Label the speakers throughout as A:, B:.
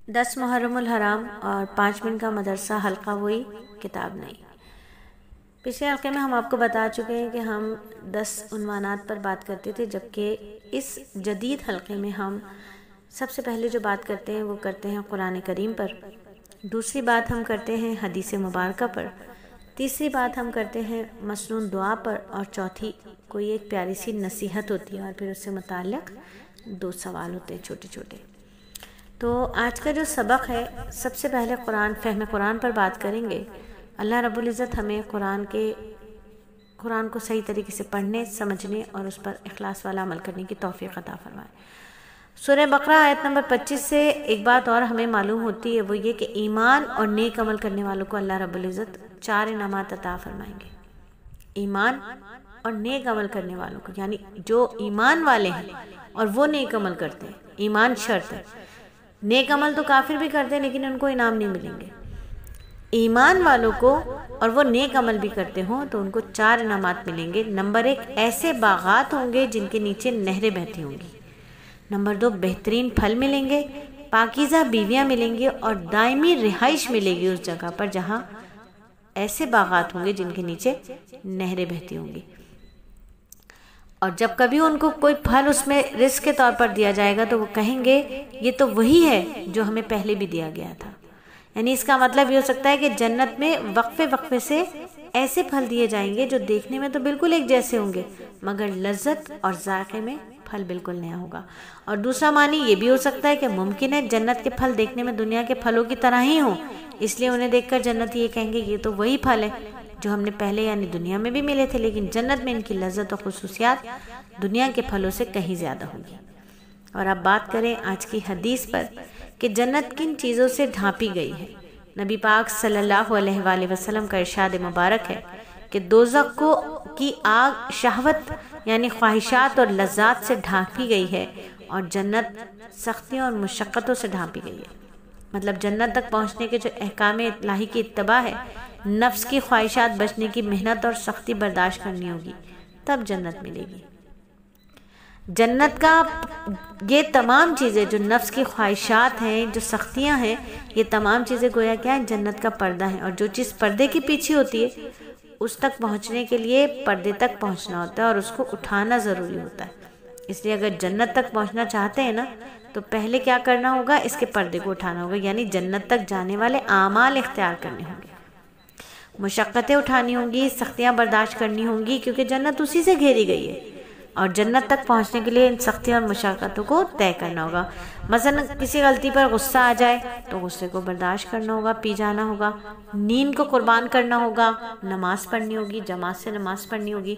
A: 10 محرم الحرام اور 5 منٹ کا مدرسہ حلقہ وہی کتاب نہیں۔ پچھلے حلقے میں ہم آپ کو بتا چکے ہیں کہ ہم 10 عنوانات پر بات کرتے تھے، جبکہ اس جدید حلقے میں ہم سب سے پہلے جو بات کرتے ہیں وہ کرتے ہیں قرآن کریم پر، دوسری بات ہم کرتے ہیں حدیث مبارکہ پر، تیسری بات ہم کرتے ہیں مسنون دعا پر، اور چوتھی کوئی ایک پیاری سی نصیحت ہوتی ہے، اور پھر اس سے متعلق 2 سوال ہوتے ہیں چھوٹے چھوٹے۔ تو آج کا جو سبق ہے، سب سے پہلے فہم قرآن پر بات کریں گے۔ اللہ رب العزت ہمیں قرآن کو صحیح طریقے سے پڑھنے، سمجھنے اور اس پر اخلاص والا عمل کرنے کی توفیق عطا فرمائے۔ سورہ بقرہ آیت نمبر 25 سے ایک بات اور ہمیں معلوم ہوتی ہے، وہ یہ کہ ایمان اور نیک عمل کرنے والوں کو اللہ رب العزت 4 انعامات عطا فرمائیں گے۔ ایمان اور نیک عمل کرنے والوں کو، یعنی جو ایمان والے ہیں اور وہ نیک عمل کرتے ہیں، ایمان شرط ہے، نیک عمل تو کافر بھی کرتے ہیں لیکن ان کو انعام نہیں ملیں گے۔ ایمان والوں کو اور وہ نیک عمل بھی کرتے ہوں تو ان کو 4 انعامات ملیں گے۔ نمبر 1، ایسے باغات ہوں گے جن کے نیچے نہریں بہتی ہوں گی۔ نمبر 2، بہترین پھل ملیں گے، پاکیزہ بیویاں ملیں گی اور دائمی رہائش ملے گی اس جگہ پر جہاں ایسے باغات ہوں گے جن کے نیچے نہریں بہتی ہوں گی۔ اور جب کبھی ان کو کوئی پھل اس میں رزق کے طور پر دیا جائے گا تو وہ کہیں گے یہ تو وہی ہے جو ہمیں پہلے بھی دیا گیا تھا۔ یعنی اس کا مطلب یہ ہو سکتا ہے کہ جنت میں وقفے سے ایسے پھل دیے جائیں گے جو دیکھنے میں تو بالکل ایک جیسے ہوں گے، مگر لذت اور ذائقے میں پھل بالکل نیا ہوگا۔ اور دوسرا معنی یہ بھی ہو سکتا ہے کہ ممکن ہے جنت کے پھل دیکھنے میں دنیا کے پھلوں کی طرح ہی ہوں، اس لیے انہیں دیکھ کر جنتی یہ کہیں گے یہ تو وہی پھل ہے جو ہم نے پہلے یعنی دنیا میں بھی ملے تھے، لیکن جنت میں ان کی لذت اور خصوصیات دنیا کے پھلوں سے کہیں زیادہ ہوگی۔ اور اب بات کریں آج کی حدیث پر کہ جنت کن چیزوں سے ڈھانپی گئی ہے۔ نبی پاک صلی اللہ علیہ وآلہ وسلم کا ارشاد مبارک ہے کہ دوزخ کی آگ شہوت یعنی خواہشات اور لذات سے ڈھانپی گئی ہے، اور جنت سختیوں اور مشقتوں سے ڈھانپی گئی ہے۔ مطلب جنت تک پہنچنے کے جو احکام الہی کی اتباع ہے، نفس کی خواہشات بچنے کی محنت اور سختی برداشت کرنی ہوگی، تب جنت ملے گی۔ جنت کا یہ تمام چیزیں جو نفس کی خواہشات ہیں، جو سختیاں ہیں، یہ تمام چیزیں گویا کیا ہے، جنت کا پردہ ہے، اور جو چیز پردے کے پیچھے ہوتی ہے اس تک پہنچنے کے لیے پردے تک پہنچنا ہوتا ہے اور اس کو اٹھانا ضروری ہوتا ہے۔ اس لیے اگر جنت تک پہنچنا چاہتے ہیں نا تو پہلے کیا کرنا ہوگا، اس کے پردے کو اٹھانا ہوگا، یعنی جنت تک جانے والے اعمال اختیار کرنے ہوں گے، مشقتیں اٹھانی ہوں گی، سختیاں برداشت کرنی ہوں گی، کیونکہ جنت اسی سے گھیری گئی ہے، اور جنت تک پہنچنے کے لیے ان سختیوں اور مشقتوں کو طے کرنا ہوگا۔ مثلا کسی غلطی پر غصہ آ جائے تو غصے کو برداشت کرنا ہوگا، پی جانا ہوگا، نیند کو قربان کرنا ہوگا، نماز پڑھنی ہوگی، جماعت سے نماز پڑھنی ہوگی،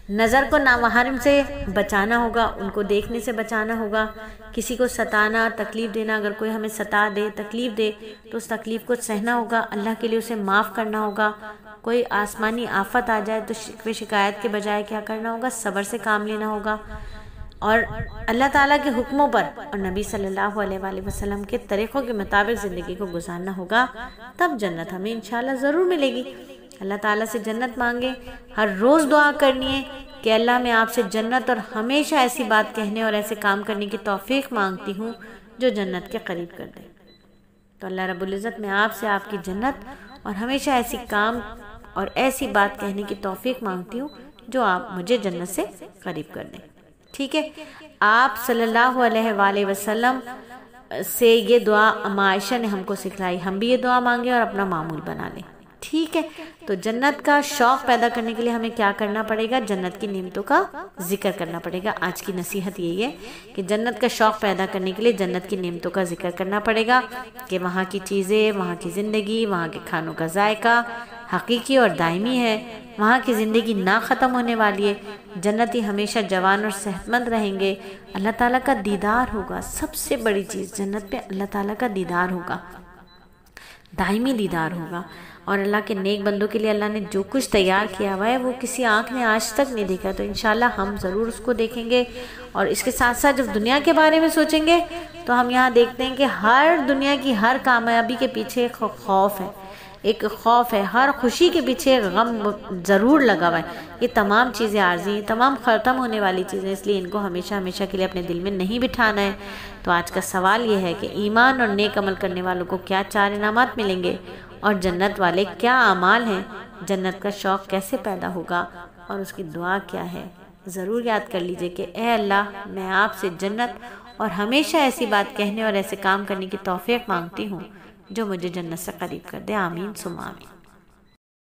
A: نظر کو نامحرم سے بچانا ہوگا، ان کو دیکھنے سے بچانا ہوگا، کسی کو ستانا، تکلیف دینا، اگر کوئی ہمیں ستا دے، تکلیف دے تو اس تکلیف کو سہنا ہوگا، اللہ کے لیے اسے معاف کرنا ہوگا۔ کوئی آسمانی آفت آ جائے تو شکوے شکایت کے بجائے کیا کرنا ہوگا، صبر سے کام لینا ہوگا، اور اللہ تعالیٰ کے حکموں پر اور نبی صلی اللہ علیہ وآلہ وسلم کے طریقوں کے مطابق زندگی کو گزارنا ہوگا، تب جنت ہمیں انشاءاللہ ضرور ملے گی۔ اللہ تعالیٰ سے جنت مانگے، ہر روز دعا کرنی ہے کہ اللہ میں آپ سے جنت اور ہمیشہ ایسی بات کہنے اور ایسے کام کرنے کی توفیق مانگتی ہوں جو جنت کے قریب کر دے۔ تو اللہ رب العزت میں آپ سے آپ کی جنت اور ہمیشہ ایسی کام اور ایسی بات کہنے کی توفیق مانگتی ہوں جو آپ مجھے جنت سے قریب کر دیں۔ ٹھیک ہے، آپ صلی اللہ علیہ وآلہ وسلم سے یہ دعا اما عائشہ نے ہم کو سکھلائی، ہم بھی یہ دعا مانگیں اور اپنا معمول بنا لیں۔ ٹھیک ہے، تو جنت کا شوق پیدا کرنے کے لیے ہمیں کیا کرنا پڑے گا، جنت کی نعمتوں کا ذکر کرنا پڑے گا۔ آج کی نصیحت یہی ہے کہ جنت کا شوق پیدا کرنے کے لیے جنت کی نعمتوں کا ذکر کرنا پڑے گا کہ وہاں کی چیزیں، وہاں کی زندگی، وہاں کے کھانوں کا ذائقہ حقیقی اور دائمی ہے، وہاں کی زندگی نہ ختم ہونے والی ہے، جنتی ہمیشہ جوان اور صحت مند رہیں گے، اللہ تعالیٰ کا دیدار ہوگا، سب سے بڑی چیز جنت پہ اللہ تعالیٰ کا دیدار ہوگا، دائمی دیدار ہوگا، اور اللہ کے نیک بندوں کے لیے اللہ نے جو کچھ تیار کیا ہوا ہے وہ کسی آنکھ نے آج تک نہیں دیکھا، تو انشاءاللہ ہم ضرور اس کو دیکھیں گے۔ اور اس کے ساتھ ساتھ جب دنیا کے بارے میں سوچیں گے تو ہم یہاں دیکھتے ہیں کہ ہر دنیا کی ہر کامیابی کے پیچھے ایک خوف ہے، ایک خوف ہے، ہر خوشی کے پیچھے غم ضرور لگا ہوا ہے۔ یہ تمام چیزیں عارضی ہیں، تمام ختم ہونے والی چیزیں، اس لیے ان کو ہمیشہ ہمیشہ کے لیے اپنے دل میں نہیں بٹھانا ہے۔ تو آج کا سوال یہ ہے کہ ایمان اور نیک عمل کرنے والوں کو کیا 4 انعامات ملیں گے، اور جنت والے کیا اعمال ہیں، جنت کا شوق کیسے پیدا ہوگا، اور اس کی دعا کیا ہے۔ ضرور یاد کر لیجئے کہ اے اللہ، میں آپ سے جنت اور ہمیشہ ایسی بات کہنے اور ایسے کام کرنے کی توفیق مانگتی ہوں جو مجھے جنت سے قریب کر دے۔ آمین ثم آمین۔